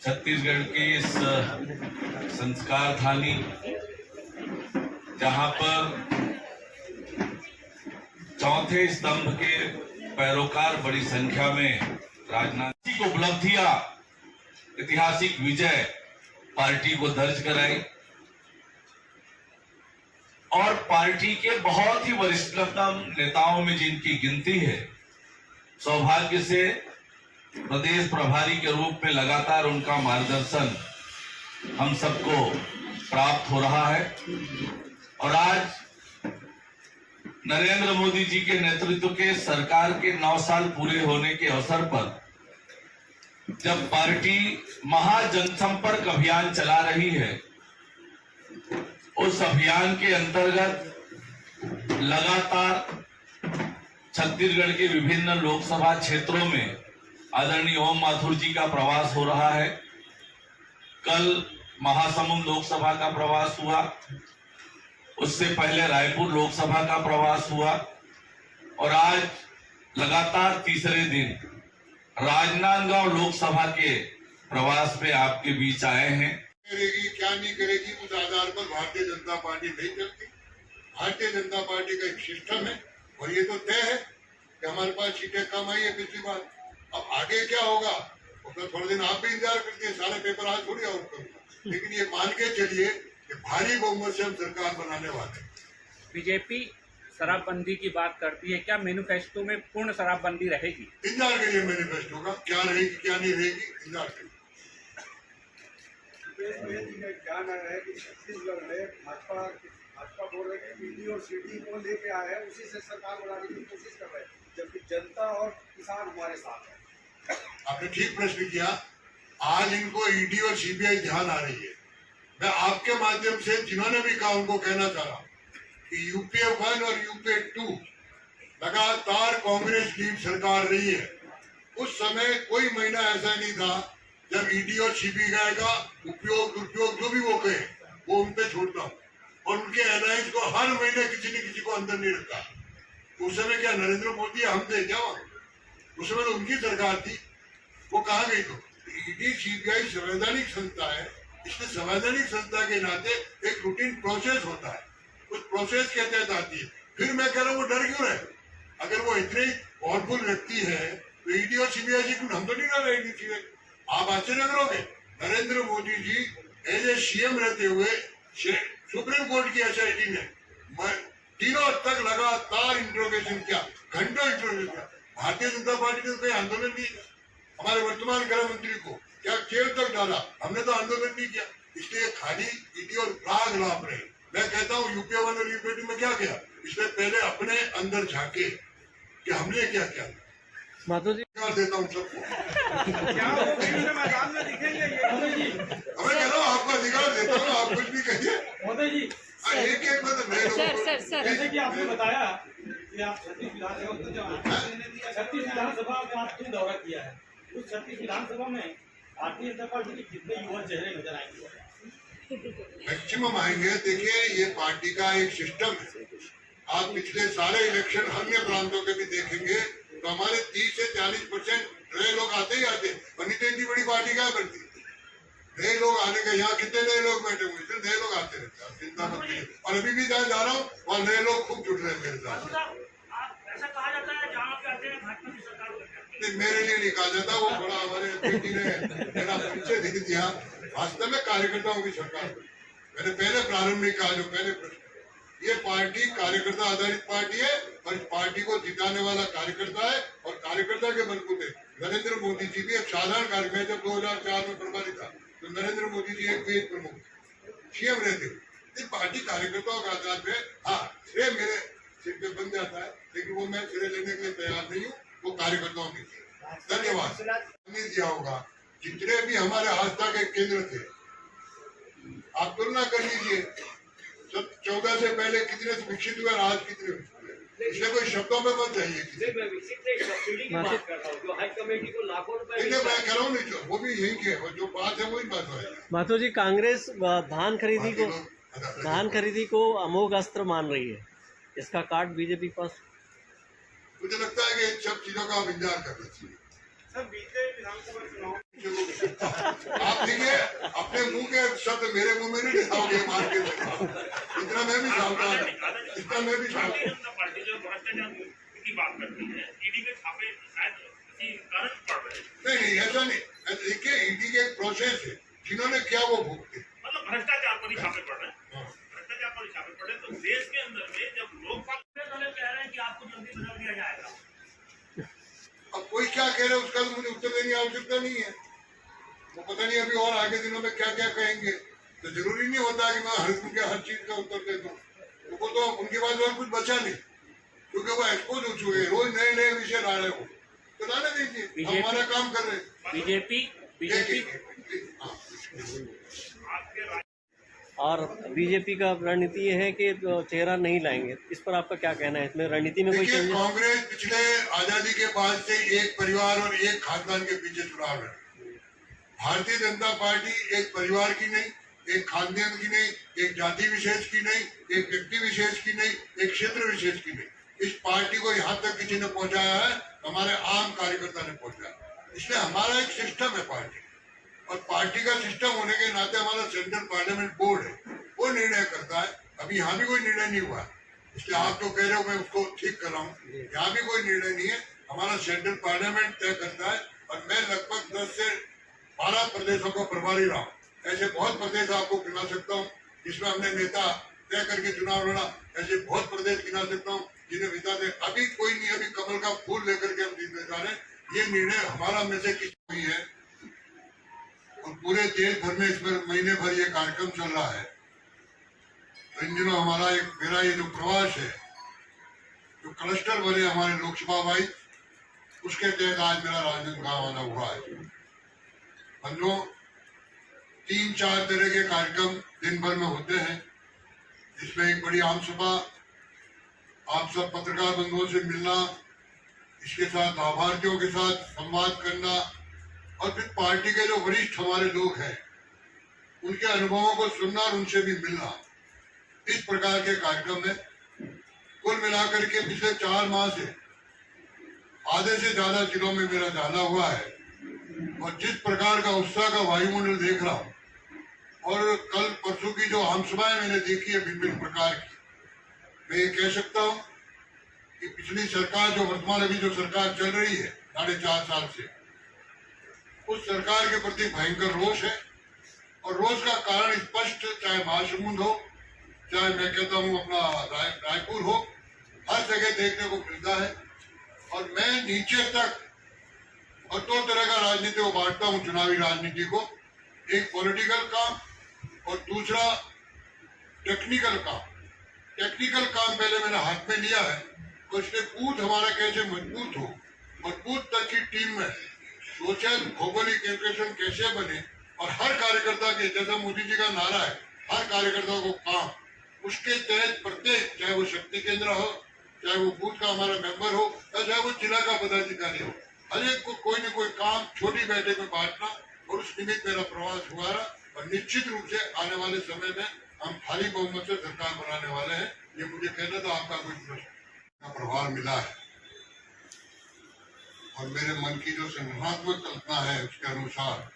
छत्तीसगढ़ की इस संस्कार थाली जहां पर चौथे स्तंभ के पैरोकार बड़ी संख्या में राजनीतिक उपलब्धियां, ऐतिहासिक विजय पार्टी को दर्ज कराई और पार्टी के बहुत ही वरिष्ठतम नेताओं में जिनकी गिनती है, सौभाग्य से प्रदेश प्रभारी के रूप में लगातार उनका मार्गदर्शन हम सबको प्राप्त हो रहा है। और आज नरेंद्र मोदी जी के नेतृत्व के सरकार के 9 साल पूरे होने के अवसर पर जब पार्टी महाजनसंपर्क अभियान चला रही है, उस अभियान के अंतर्गत लगातार छत्तीसगढ़ के विभिन्न लोकसभा क्षेत्रों में आदरणीय ओम माथुर जी का प्रवास हो रहा है। कल महासमुंद लोकसभा का प्रवास हुआ, उससे पहले रायपुर लोकसभा का प्रवास हुआ और आज लगातार तीसरे दिन राजनांदगांव लोकसभा के प्रवास पे आपके बीच आए हैं। करेगी क्या नहीं करेगी उस आधार पर भारतीय जनता पार्टी नहीं चलती। भारतीय जनता पार्टी का एक सिस्टम है और ये तो तय है कि हमारे पास सीटें कम आई है पिछली बार। अब आगे क्या होगा उसका थोड़े दिन आप भी इंतजार करते हैं, सारे पेपर आज थोड़ी आउट करूंगा, लेकिन ये मान के चलिए कि भारी बहुमत से हम सरकार बनाने वाले हैं। बीजेपी शराबबंदी की बात करती है, क्या मैनिफेस्टो में पूर्ण शराबबंदी रहेगी? इंतजार करिए मैनिफेस्टो का, क्या रहेगी क्या नहीं रहेगी, इंतजार करिए। ध्यान आ रहा है कि छत्तीसगढ़ में भाजपा बोल रहे हैं कि ईडी और सीडी को लेके आए हैं, उसी से सरकार बनाने की कोशिश कर रहे हैं, जबकि जनता और किसान हमारे साथ है। आपने ठीक प्रश्न किया। आज इनको ईडी और सीबीआई ध्यान आ रही है। मैं आपके माध्यम से जिन्होंने भी कहा उनको कहना चाह रहा हूँ कि यूपीए 1 और यूपीए 2 लगातार कांग्रेस की सरकार रही है। उस समय कोई महीना ऐसा नहीं था जब ईडी और सीबीआई का उपयोग दुरुपयोग जो भी वो कहे वो उन पे छोड़ता हूँ और उनके अलायंस को हर महीने किसी न किसी को अंदर नहीं रखा। उस समय क्या नरेंद्र मोदी हम थे क्या? उस समय तो उनकी सरकार थी, वो कहाँ गई? तो ईडी सीबीआई संवैधानिक संस्था है, इसलिए संवैधानिक संस्था के नाते एक रूटीन प्रोसेस होता है, उस प्रोसेस के तहत आती है। फिर मैं कह रहा हूँ वो डर क्यों रहे? अगर वो इतने पावरफुल व्यक्ति है तो ईडी और सीबीआई जी हम तो नहीं रह रहे। आप आश्चर्य करोगे, Narendra Modi ji as a CM रहते हुए सुप्रीम कोर्ट की एसआईटी ने तीनों तक लगातार इंट्रोगेशन किया, घंटों इंट्रोगेशन किया। भारतीय जनता पार्टी ने कोई आंदोलन नहीं किया। हमारे वर्तमान गृह मंत्री को क्या जेल तक डाला, हमने तो आंदोलन नहीं किया। इसलिए खाली ईडी और राग लाभ रहे। मैं कहता हूँ यूपीए 1 और यूपीए 2 में क्या किया, इसलिए पहले अपने अंदर झांके कि हमने क्या किया। माधव जी देता हूँ सबको, हमें कह रहा हूँ आपको अधिकार देता हूँ, आप कुछ भी कहिए। एक मतलब जैसे कि आपने बताया कि आप छत्तीस विधानसभा का आपने दौरा किया है, उस छत्तीस विधानसभा में भारतीय जनता पार्टी के कितने युवा चेहरे नजर आएंगे? मैक्सिमम आएंगे। देखिए ये पार्टी का एक सिस्टम है। आप पिछले सारे इलेक्शन अन्य प्रांतों के भी देखेंगे तो हमारे 30 से 40% नए लोग आते ही आते, और नहीं तो इतनी बड़ी पार्टी क्या करती? नए लोग आने का, यहाँ कितने नए लोग बैठे हुए, इतने नए लोग आते रहते हैं, चिंता मत कीजिए। और अभी भी जहाँ जा रहा हूँ वहाँ नए लोग खूब जुट रहे हैं मेरे साथ। ऐसा कहा जाता है जहाँ पे आते हैं भाजपा की सरकार नहीं, मेरे लिए नहीं कहा जाता, वो थोड़ा हमारे बेटी ने मेरा परिचय दे दिया। वास्तव में कार्यकर्ताओं की सरकार मैंने पहले प्रारंभ नहीं कहा, जो पहले प्रश्न, ये पार्टी कार्यकर्ता आधारित पार्टी है और इस पार्टी को जिताने वाला कार्यकर्ता है और कार्यकर्ता के बलबूते नरेंद्र मोदी जी भी एक साधारण कार्यकर्ता है। जब 2004 में प्रभारी था तो नरेंद्र मोदी जी एक वेद प्रमुख सीएम रहते हुए। इस पार्टी कार्यकर्ताओं के आधार पे, हाँ श्रेय मेरे सिर पे बन जाता है, लेकिन वो मैं श्रेय लेने के लिए तैयार नहीं हूँ, वो कार्यकर्ताओं की। धन्यवाद। दिया होगा जितने भी हमारे आस्था के केंद्र थे, आप तुलना कर लीजिए 14 से पहले कितने विकसित हुए और आज कितने हुए। इसलिए कोई शब्दों में मत जाइए। मैं कह रहा हूँ नहीं, वो भी यही के जो बात है वही बात है। माधव जी, कांग्रेस धान खरीदी को अमोघ अस्त्र मान रही है, इसका काट बीजेपी पास। मुझे लगता है कि इन सब चीजों का आप इंतजार करना चाहिए। सर बीते विधानसभा चुनाव आप देखिए अपने मुंह के शब्द मेरे मुंह में नहीं दिखाओगे मार के इतना मैं भी जानता हूँ, इतना मैं भी जानता हूँ। जनता पार्टी जो भ्रष्टाचार की बात करती है, ईडी के छापे शायद किसी कारण पड़ रहे हैं। नहीं ऐसा नहीं, देखिए ईडी के एक प्रोसेस है, जिन्होंने किया वो भुगते। मतलब भ्रष्टाचार पर ही छापे पड़ रहे हैं, भ्रष्टाचार पर ही छापे पड़ रहे हैं। तो देश के अंदर में जब लोकपाल कह रहे हैं कि आपको जल्दी बदल दिया जाएगा, अब कोई क्या कह रहे हैं उसका तो मुझे उत्तर देने की आवश्यकता नहीं है। वो पता नहीं अभी और आगे दिनों में क्या क्या कहेंगे, तो जरूरी नहीं होता कि मैं हर चीज का उत्तर दे दूं। तो वो तो उनके पास और कुछ बचा नहीं, क्योंकि वो एक्सपोज हो चुके हैं, रोज नए नए विषय ला रहे हो, तो लाने दीजिए, हम हमारा काम कर रहे हैं। बीजेपी और बीजेपी का रणनीति ये है कि चेहरा नहीं लाएंगे, इस पर आपका क्या कहना है? इसमें रणनीति में कोई देखिए चेंज? कांग्रेस पिछले आजादी के बाद से एक परिवार और एक खानदान के पीछे चुनाव लड़, भारतीय जनता पार्टी एक परिवार की नहीं, एक खानदान की नहीं, एक जाति विशेष की नहीं, एक व्यक्ति विशेष की नहीं, एक क्षेत्र विशेष की नहीं। इस पार्टी को यहाँ तक किसी ने पहुंचाया है, हमारे आम कार्यकर्ता ने पहुंचाया। इसलिए हमारा एक सिस्टम है पार्टी, और पार्टी का सिस्टम होने के नाते हमारा सेंट्रल पार्लियामेंट बोर्ड है, वो निर्णय करता है। अभी यहाँ भी कोई निर्णय नहीं हुआ, इसलिए आप जो कह रहे हो मैं उसको ठीक कर रहा हूँ। यहाँ भी कोई निर्णय नहीं है, हमारा सेंट्रल पार्लियामेंट तय करता है। और मैं लगभग 10 से 12 प्रदेशों का प्रभारी रहा हूँ। ऐसे बहुत प्रदेश आपको गिना सकता हूँ जिसमें हमने नेता तय करके चुनाव लड़ा, ऐसे बहुत प्रदेश गिना सकता हूँ जिन्हें नेता ने अभी कोई नहीं, अभी कमल का फूल लेकर के हम जीतने जा रहे हैं। ये निर्णय हमारा में से किसी हुई है, और पूरे देश भर में इसमें महीने भर ये कार्यक्रम चल रहा है। तो इन दिनों हमारा मेरा ये जो प्रवास है, जो क्लस्टर बने हमारे लोकसभा वाइज, उसके तहत आज मेरा राजनांदगांव आना हुआ है। हम जो 3-4 तरह के कार्यक्रम दिन भर में होते हैं, जिसमें एक बड़ी आम सभा, आप सब पत्रकार बंधुओं से मिलना, इसके साथ लाभार्थियों के साथ संवाद करना, और फिर पार्टी के जो वरिष्ठ हमारे लोग हैं उनके अनुभवों को सुनना और उनसे भी मिलना, इस प्रकार के कार्यक्रम में कुल मिलाकर के पिछले 4 माह से आधे से ज्यादा जिलों में मेरा जाना हुआ है। और जिस प्रकार का उत्साह का वायुमंडल देख रहा हूँ, और कल परसों की जो आमसभाएं मैंने देखी है भिन्न प्रकार की, मैं ये कह सकता हूँ कि पिछली सरकार, जो वर्तमान अभी जो सरकार चल रही है 4.5 साल से, उस सरकार के प्रति भयंकर रोष है। और रोष का कारण स्पष्ट, चाहे महासमुंद हो, चाहे मैं कहता हूँ अपना रायपुर हो, हर जगह देखने को मिलता है। और मैं नीचे तक और 2 तरह का राजनीति को बांटता हूँ, चुनावी राजनीति को, एक पॉलिटिकल काम और दूसरा टेक्निकल काम। टेक्निकल काम पहले मैंने हाथ में लिया है, और इसलिए बूथ हमारा कैसे मजबूत हो, और बूथ तक की टीम में सोशल भौगोलिक इंटीग्रेशन कैसे बने, और हर कार्यकर्ता के, जैसा मोदी जी का नारा है, हर कार्यकर्ता को काम, उसके तहत प्रत्येक, चाहे वो शक्ति केंद्र हो, चाहे वो बूथ का हमारा मेंबर हो, या चाहे वो जिला का पदाधिकारी हो, हर एक को कोई न कोई काम छोटी बैठक में बांटना, और उस निमित्त मेरा प्रवास हुआ रहा। और निश्चित रूप से आने वाले समय में हम भारी बहुमत से सरकार बनाने वाले हैं। ये मुझे कहना था, आपका कोई प्रश्न का प्रभाव मिला है, और मेरे मन की जो संगठनात्मक कल्पना है उसके अनुसार